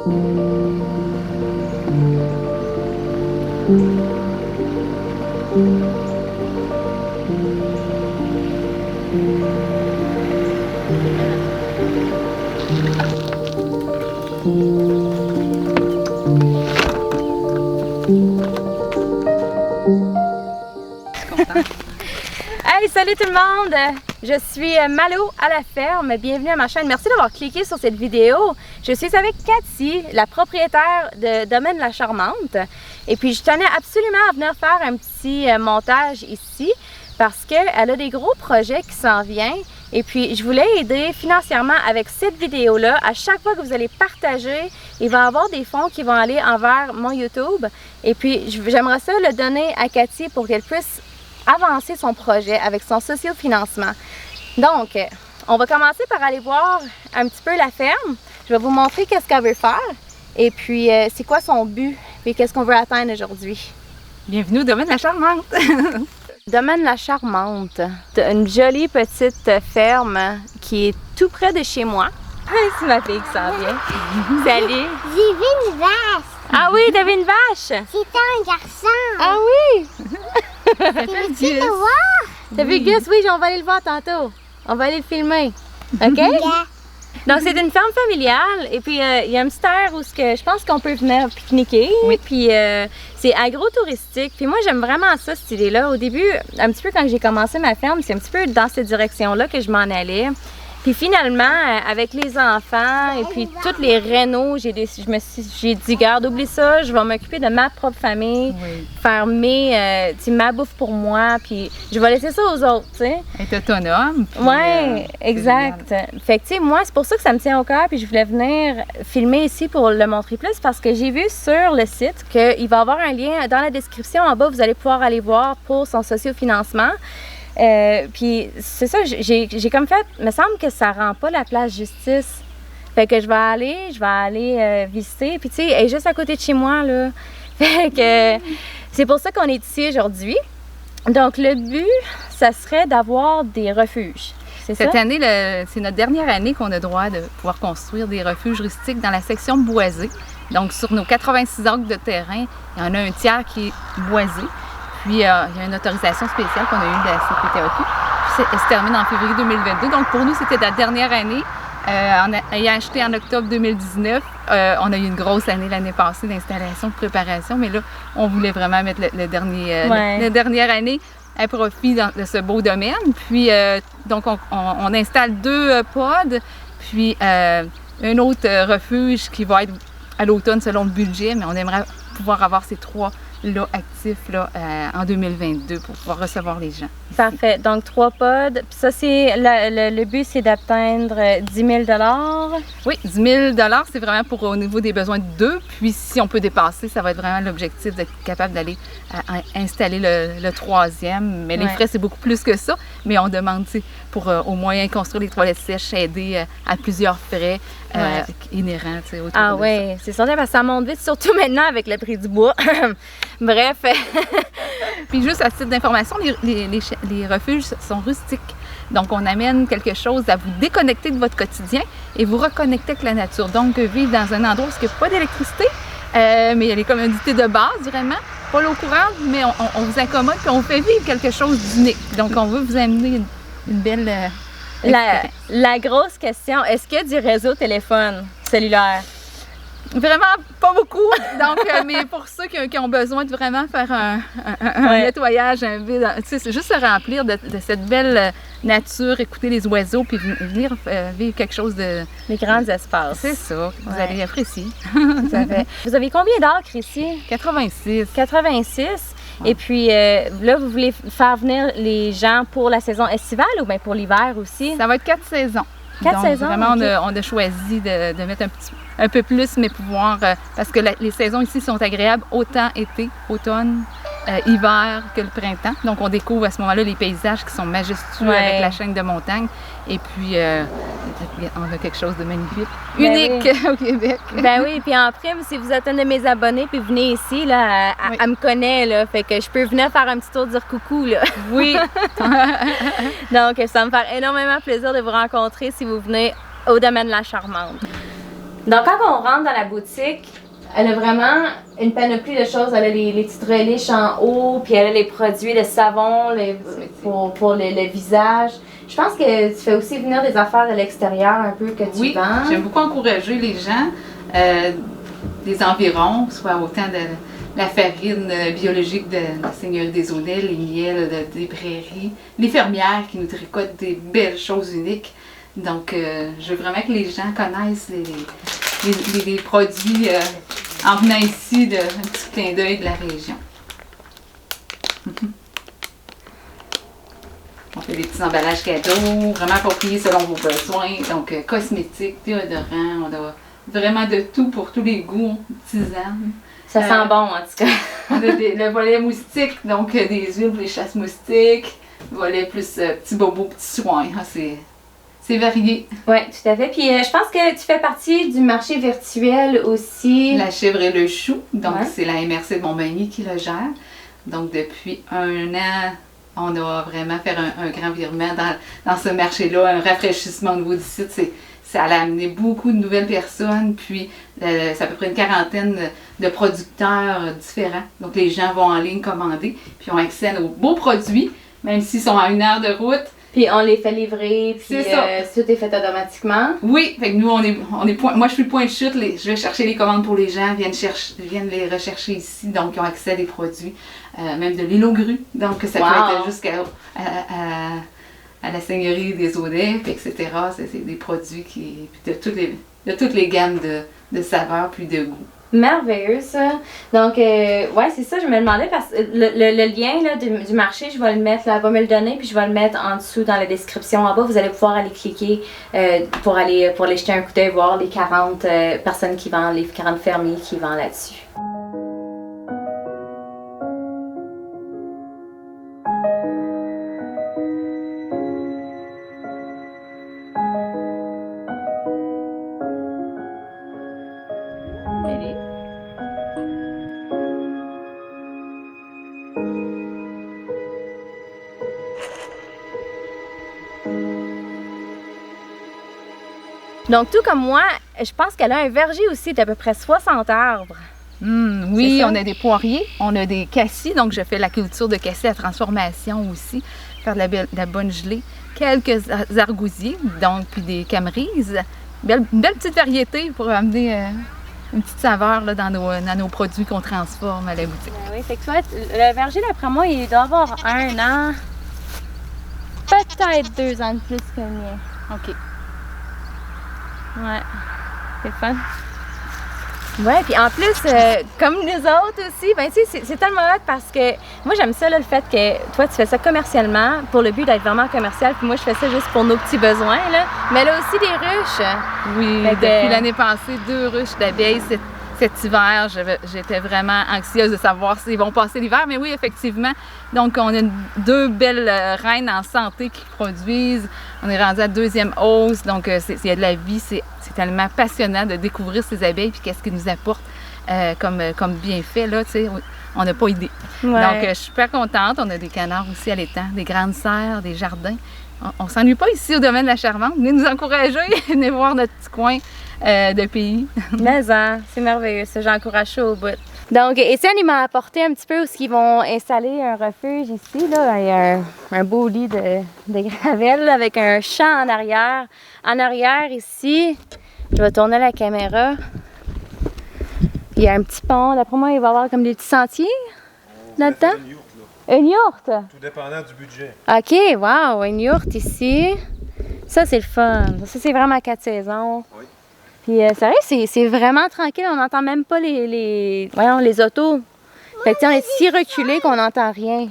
Hey, salut tout le monde! Je suis Malo à la ferme. Bienvenue à ma chaîne. Merci d'avoir cliqué sur cette vidéo. Je suis avec Cathy, la propriétaire de Domaine La Charmante. Et puis, je tenais absolument à venir faire un petit montage ici parce qu'elle a des gros projets qui s'en viennent. Et puis, je voulais aider financièrement avec cette vidéo-là. À chaque fois que vous allez partager, il va y avoir des fonds qui vont aller envers mon YouTube. Et puis, j'aimerais ça le donner à Cathy pour qu'elle puisse avancer son projet avec son socio-financement. Donc, on va commencer par aller voir un petit peu la ferme. Je vais vous montrer qu'est-ce qu'elle veut faire et puis c'est quoi son but et qu'est-ce qu'on veut atteindre aujourd'hui. Bienvenue au Domaine La Charmante! Domaine La Charmante, une jolie petite ferme qui est tout près de chez moi. Hey, c'est ma fille qui s'en vient. Salut! J'ai vu une vache! Ah oui, t'as vu une vache? C'était un garçon! Ah oui! Veux-tu le voir? T'as vu Gus? Oui, on va aller le voir tantôt. On va aller le filmer. OK? Donc, c'est une ferme familiale. Et puis, il y a un petit terre où je pense qu'on peut venir pique-niquer. Oui. Puis, c'est agro-touristique. Puis moi, j'aime vraiment ça, cette idée-là. Au début, un petit peu quand j'ai commencé ma ferme, c'est un petit peu dans cette direction-là que je m'en allais. Puis finalement, avec les enfants et puis toutes les rénaux, j'ai dit, garde, oublie ça, je vais m'occuper de ma propre famille, faire ma bouffe pour moi, puis je vais laisser ça aux autres, tu sais. Être autonome. Oui, exact. Fait que, tu sais, moi, c'est pour ça que ça me tient au cœur, puis je voulais venir filmer ici pour le montrer plus, parce que j'ai vu sur le site qu'il va y avoir un lien dans la description en bas, vous allez pouvoir aller voir pour son socio-financement. Puis c'est ça, j'ai comme fait, me semble que ça rend pas la place justice. Fait que je vais aller visiter. Puis tu sais, elle est juste à côté de chez moi, là. Fait que c'est pour ça qu'on est ici aujourd'hui. Donc le but, ça serait d'avoir des refuges. Cette année, c'est notre dernière année qu'on a droit de pouvoir construire des refuges rustiques dans la section boisée. Donc sur nos 86 acres de terrain, il y en a un tiers qui est boisé. Puis, il y a une autorisation spéciale qu'on a eue de la CPTAQ. Puis, elle se termine en février 2022. Donc, pour nous, c'était la dernière année. Ayant acheté en octobre 2019, on a eu une grosse année l'année passée d'installation, de préparation. Mais là, on voulait vraiment mettre la dernière année à profit de ce beau domaine. Puis, donc, on installe 2 pods, puis un autre refuge qui va être à l'automne selon le budget. Mais on aimerait pouvoir avoir ces 3 là, actifs là, en 2022 pour pouvoir recevoir les gens. Parfait. Donc, 3 pods. Puis ça, c'est le but, c'est d'atteindre 10 000 $. Oui, 10 000 $, c'est vraiment pour au niveau des besoins de 2. Puis, si on peut dépasser, ça va être vraiment l'objectif d'être capable d'aller installer le 3e. Mais les frais, c'est beaucoup plus que ça. Mais on demande, pour au moins construire les toilettes sèches, aider à plusieurs frais inhérents autour de ça. Ah oui, c'est certain, parce que ça monte vite, surtout maintenant avec le prix du bois. Bref. Puis juste à titre d'information, les refuges sont rustiques. Donc, on amène quelque chose à vous déconnecter de votre quotidien et vous reconnecter avec la nature. Donc, vivre dans un endroit où il n'y a pas d'électricité, mais il y a les commodités de base, vraiment. Pas l'eau courante, mais on vous accommode et on fait vivre quelque chose d'unique. Donc, on veut vous amener une belle la grosse question, est-ce qu'il y a du réseau téléphone cellulaire? Vraiment pas beaucoup. Donc, mais pour ceux qui ont besoin de vraiment faire un nettoyage, un vide, c'est juste se remplir de cette belle nature, écouter les oiseaux, puis venir vivre quelque chose de... Les grands espaces. C'est ça, vous allez apprécier. Vous avez combien d'acres ici? 86. 86. Et puis là, vous voulez faire venir les gens pour la saison estivale ou bien pour l'hiver aussi? Ça va être 4 saisons. 4 saisons? Vraiment, on a choisi de mettre un peu plus, mais pouvoir... parce que les saisons ici sont agréables, autant été, automne, hiver que le printemps. Donc, on découvre à ce moment-là les paysages qui sont majestueux avec la chaîne de montagne. Et puis, on a quelque chose de magnifique, unique au Québec. Ben oui, puis en prime, si vous êtes un de mes abonnés puis venez ici, là, elle me connaît, là, fait que je peux venir faire un petit tour dire coucou, là. Oui! Donc, ça me fait énormément plaisir de vous rencontrer si vous venez au Domaine La Charmante. Donc quand on rentre dans la boutique, elle a vraiment une panoplie de choses. Elle a les petites reliches en haut, puis elle a les produits, le savon pour le visage. Je pense que tu fais aussi venir des affaires de l'extérieur un peu que tu vends. Oui, j'aime beaucoup encourager les gens des environs, soit autant de la farine biologique de la Seigneurie des Audets, les miels des prairies, les fermières qui nous tricotent des belles choses uniques. Donc, je veux vraiment que les gens connaissent les produits en venant ici, un petit clin d'œil de la région. On fait des petits emballages cadeaux, vraiment appropriés selon vos besoins. Donc, cosmétiques, déodorants, on a vraiment de tout pour tous les goûts, tisanes. Ça sent bon en tout cas. On a le volet moustique, donc des huiles pour les chasses moustiques. Volet plus petits bobos, petits soins. C'est varié. Oui, tout à fait. Puis je pense que tu fais partie du marché virtuel aussi. La chèvre et le chou, donc c'est la MRC de Montmagny qui le gère. Donc depuis 1 an, on a vraiment fait un grand virement dans ce marché-là, un rafraîchissement au niveau du site. Ça a amené beaucoup de nouvelles personnes, puis c'est à peu près une quarantaine de producteurs différents. Donc les gens vont en ligne commander, puis ont accès à nos beaux produits, même s'ils sont à 1 heure de route. Puis on les fait livrer, puis tout est fait automatiquement. Oui, fait que nous, moi je suis le point de chute, je vais chercher les commandes pour les gens, viennent les rechercher ici, donc ils ont accès à des produits, même de l'île aux grues, donc ça peut être jusqu'à la Seigneurie des Audets, etc. C'est des produits de toutes les gammes de saveurs puis de goûts. Merveilleux ça. Donc ouais, c'est ça, je me demandais parce que le lien là, du marché, je vais le mettre là, elle va me le donner, puis je vais le mettre en dessous dans la description en bas. Vous allez pouvoir aller cliquer pour aller jeter un coup d'œil, voir les 40 personnes qui vendent, les 40 fermiers qui vendent là-dessus. Donc, tout comme moi, je pense qu'elle a un verger aussi d'à peu près 60 arbres. Oui, on a des poiriers, on a des cassis, donc je fais la culture de cassis à transformation aussi, faire de la bonne gelée, quelques argousiers, donc puis des camerises. Une belle petite variété pour amener une petite saveur là, dans nos produits qu'on transforme à la boutique. Oui, fait que toi, le verger, d'après moi, il doit avoir 1 an, peut-être 2 ans de plus que le mien. OK. Ouais, c'est fun. Ouais, puis en plus, comme nous autres aussi, ben tu sais, c'est tellement hot parce que moi j'aime ça là, le fait que toi tu fais ça commercialement pour le but d'être vraiment commercial, puis moi je fais ça juste pour nos petits besoins là. Mais là aussi des ruches. Oui, depuis l'année passée, 2 ruches d'abeilles cet hiver. J'étais vraiment anxieuse de savoir s'ils vont passer l'hiver, mais oui, effectivement. Donc, on a 2 belles reines en santé qui produisent. On est rendu à 2e hausse, donc il y a de la vie. C'est tellement passionnant de découvrir ces abeilles puis qu'est-ce qu'ils nous apportent comme bienfait, là, tu sais. On n'a pas idée. Ouais. Donc, je suis super contente. On a des canards aussi à l'étang, des grandes serres, des jardins. On ne s'ennuie pas ici au domaine de la Charmante. Venez nous encourager, venez voir notre petit coin de pays. Mais c'est merveilleux, ça, j'encourage ça au bout. Donc, Étienne, il m'a apporté un petit peu où ils vont installer un refuge ici. Là. Il y a un beau lit de gravelle là, avec un champ en arrière. En arrière, ici, je vais tourner la caméra. Il y a un petit pont. D'après moi, il va y avoir comme des petits sentiers là-dedans. Une yourte? Tout dépendant du budget. OK, wow, une yourte ici. Ça, c'est le fun. Ça, c'est vraiment 4 saisons. Oui. Puis, sérieux, c'est vraiment tranquille. On n'entend même pas les autos. Fait que, on est si reculé qu'on n'entend rien.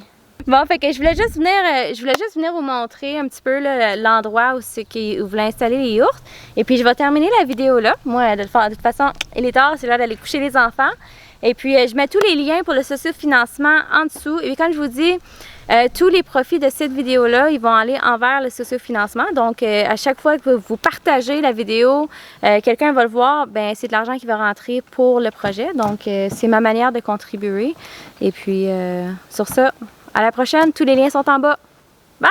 Bon, fait que je voulais juste venir vous montrer un petit peu l'endroit où vous voulez installer les yourtes. Et puis, je vais terminer la vidéo là. Moi, de toute façon, il est tard, c'est l'heure d'aller coucher les enfants. Et puis, je mets tous les liens pour le sociofinancement en dessous. Et puis, comme je vous dis, tous les profits de cette vidéo-là, ils vont aller envers le sociofinancement. Donc, à chaque fois que vous partagez la vidéo, quelqu'un va le voir, ben c'est de l'argent qui va rentrer pour le projet. Donc, c'est ma manière de contribuer. Et puis, sur ça, à la prochaine. Tous les liens sont en bas. Bye!